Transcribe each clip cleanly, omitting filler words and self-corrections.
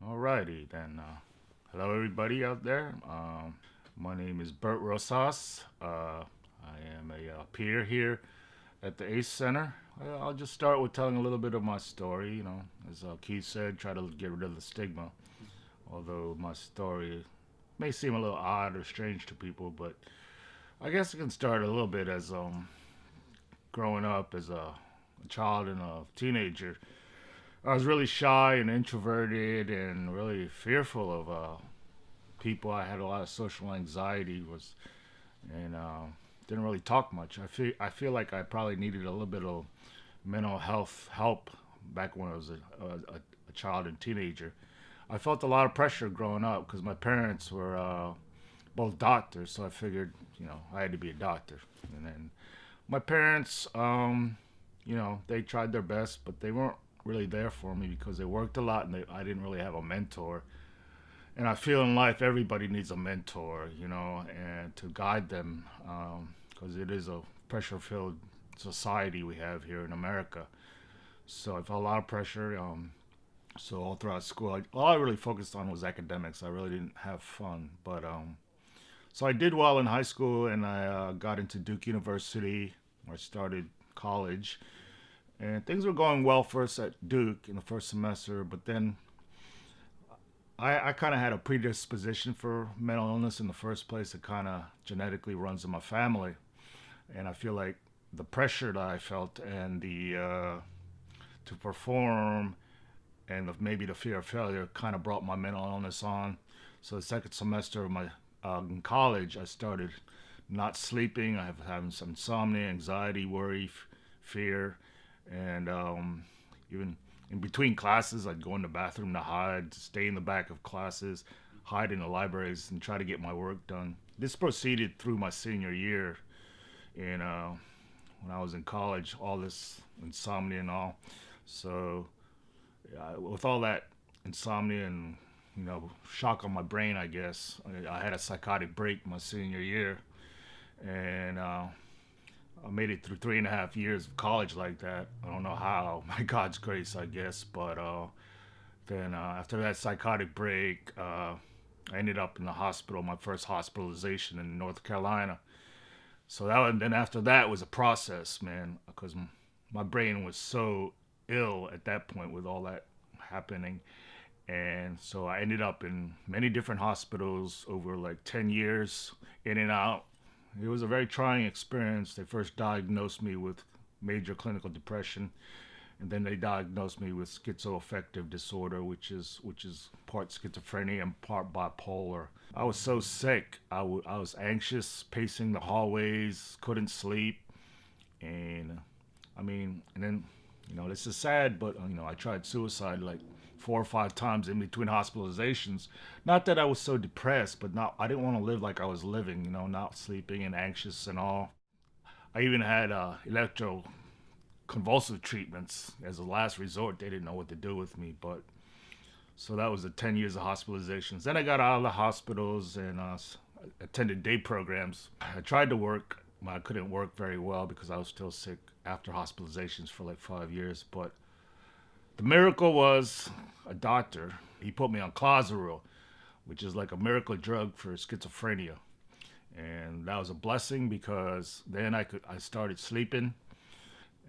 Alrighty then. Hello, everybody out there. My name is Burt Rosas. I am a peer here at the ACE Center. I'll just start with telling a little bit of my story. As Keith said, try to get rid of the stigma. Although my story may seem a little odd or strange to people, but I guess I can start a little bit as growing up as a child and a teenager. I was really shy and introverted and really fearful of people. I had a lot of social anxiety, was and didn't really talk much. I feel like I probably needed a little bit of mental health help back when I was a child and teenager. I felt a lot of pressure growing up because my parents were both doctors, so I figured I had to be a doctor. And then my parents, they tried their best, but they weren't really there for me because they worked a lot and I didn't really have a mentor. And I feel in life everybody needs a mentor, and to guide them, because it is a pressure-filled society we have here in America. So I felt a lot of pressure. So all throughout school, all I really focused on was academics. I really didn't have fun, but so I did well in high school, and I got into Duke University. I started college, and things were going well first at Duke in the first semester, but then I kind of had a predisposition for mental illness in the first place. It kind of genetically runs in my family, and I feel like the pressure that I felt and the to perform and maybe the fear of failure kind of brought my mental illness on. So the second semester of my in college, I started not sleeping. I have having some insomnia, anxiety, worry, fear, and even in between classes, I'd go in the bathroom to hide, stay in the back of classes, hide in the libraries, and try to get my work done. This proceeded through my senior year, and when I was in college, all this insomnia and all. So with all that insomnia and shock on my brain, I guess I had a psychotic break my senior year, and I made it through 3.5 years of college like that. I don't know how, by God's grace, I guess. But then after that psychotic break, I ended up in the hospital, my first hospitalization in North Carolina. So then after that was a process, man, because my brain was so ill at that point with all that happening. And so I ended up in many different hospitals over like 10 years, in and out. It was a very trying experience. They first diagnosed me with major clinical depression, and then they diagnosed me with schizoaffective disorder, which is part schizophrenia and part bipolar. I was so sick. I was anxious, pacing the hallways, couldn't sleep, and and then this is sad, but I tried suicide like 4 or 5 times in between hospitalizations. Not that I was so depressed, but not I didn't want to live like I was living, not sleeping and anxious and all. I even had electroconvulsive treatments as a last resort. They didn't know what to do with me, but so that was the 10 years of hospitalizations. Then I got out of the hospitals and attended day programs. I tried to work. I couldn't work very well because I was still sick after hospitalizations for like 5 years. But the miracle was a doctor. He put me on Clozaril, which is like a miracle drug for schizophrenia, and that was a blessing because then I started sleeping,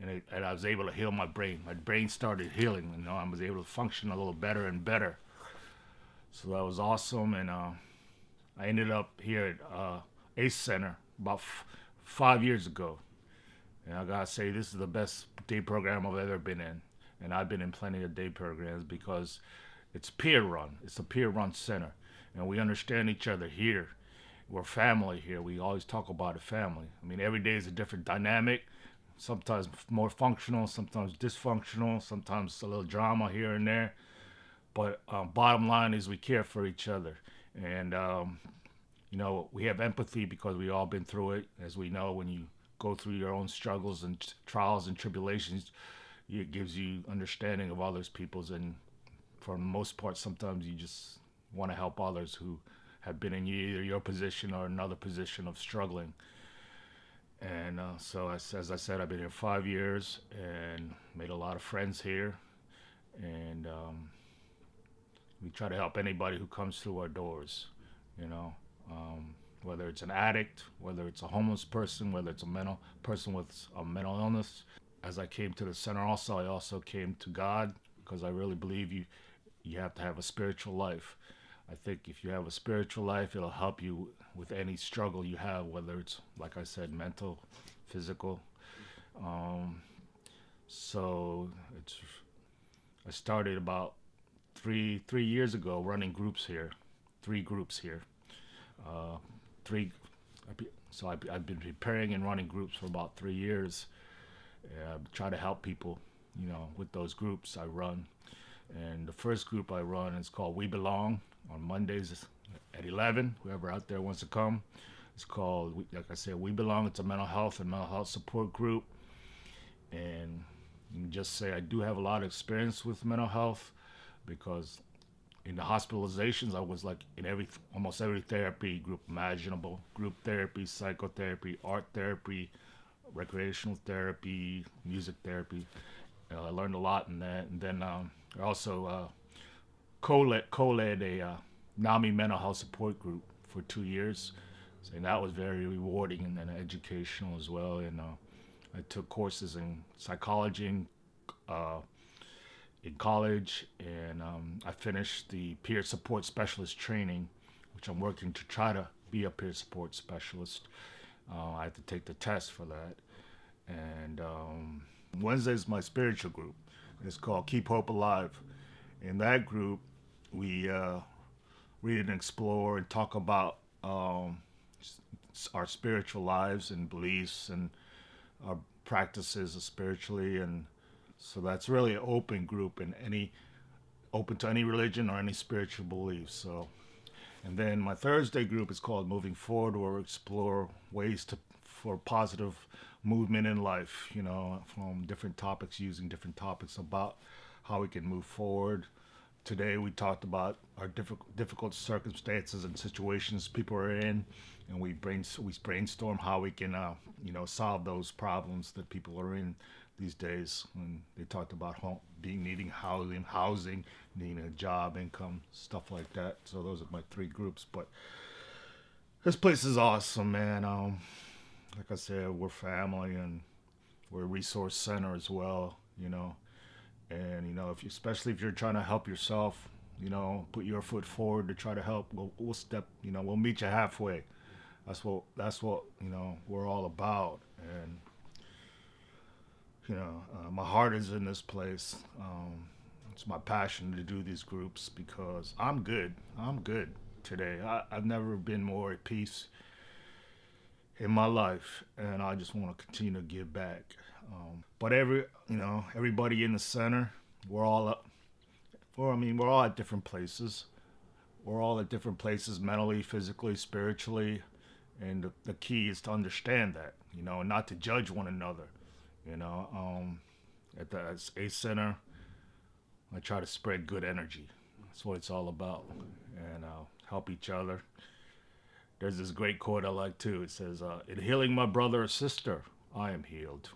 and I was able to heal my brain. My brain started healing, I was able to function a little better and better. So that was awesome, and I ended up here at ACE Center about 5 years ago, and I gotta say this is the best day program I've ever been in, and I've been in plenty of day programs because it's peer run. It's a peer run center, and we understand each other here. We're family here. We always talk about a family. Every day is a different dynamic. Sometimes more functional, sometimes dysfunctional, sometimes a little drama here and there. But bottom line is we care for each other, and we have empathy because we all been through it. As we know, when you go through your own struggles and trials and tribulations, it gives you understanding of others people's, and for the most part sometimes you just want to help others who have been in either your position or another position of struggling. And so as I said, I've been here 5 years and made a lot of friends here, and We try to help anybody who comes through our doors, you know, whether it's an addict, whether it's a homeless person, whether it's a mental person with a mental illness. As I came to the center, also I also came to God because I really believe you have to have a spiritual life. I think if you have a spiritual life, it'll help you with any struggle you have, whether it's, like I said, mental, physical. Um, so it's I started about three years ago running groups here, 3 groups here. Uh, three. I've been preparing and running groups for about 3 years. Try to help people, with those groups I run. And the first group I run is called We Belong on Mondays at 11. Whoever out there wants to come, it's called, like I said, We Belong. It's a mental health and mental health support group. And you can just say I do have a lot of experience with mental health because in the hospitalizations, I was like in almost every therapy group imaginable: group therapy, psychotherapy, art therapy, recreational therapy, music therapy. I learned a lot in that, and then I also co-led a NAMI mental health support group for 2 years, and that was very rewarding and then educational as well. And I took courses in psychology in college, and I finished the peer support specialist training, which I'm working to try to be a peer support specialist. I had to take the test for that. And Wednesday is my spiritual group. It's called Keep Hope Alive. In that group, we read and explore and talk about our spiritual lives and beliefs and our practices spiritually. And so that's really an open group and open to any religion or any spiritual beliefs. So, and then my Thursday group is called Moving Forward, where we explore ways for positive movement in life, from different topics, using different topics about how we can move forward. Today we talked about our difficult circumstances and situations people are in, and we brainstorm how we can solve those problems that people are in these days. And they talked about needing housing, needing a job, income, stuff like that. So those are my 3 groups. But this place is awesome, man. Like I said, we're family and we're a resource center as well, And especially if you're trying to help yourself, put your foot forward to try to help. We'll step, we'll meet you halfway. That's what we're all about. And my heart is in this place. It's my passion to do these groups because I'm good. I'm good today. I've never been more at peace in my life, and I just want to continue to give back. But everybody in the center, we're all at different places. We're all at different places mentally, physically, spiritually, and the key is to understand that, and not to judge one another. At the ACE Center, I try to spread good energy. That's what it's all about, and help each other. There's this great quote I like too. It says, "In healing my brother or sister, I am healed."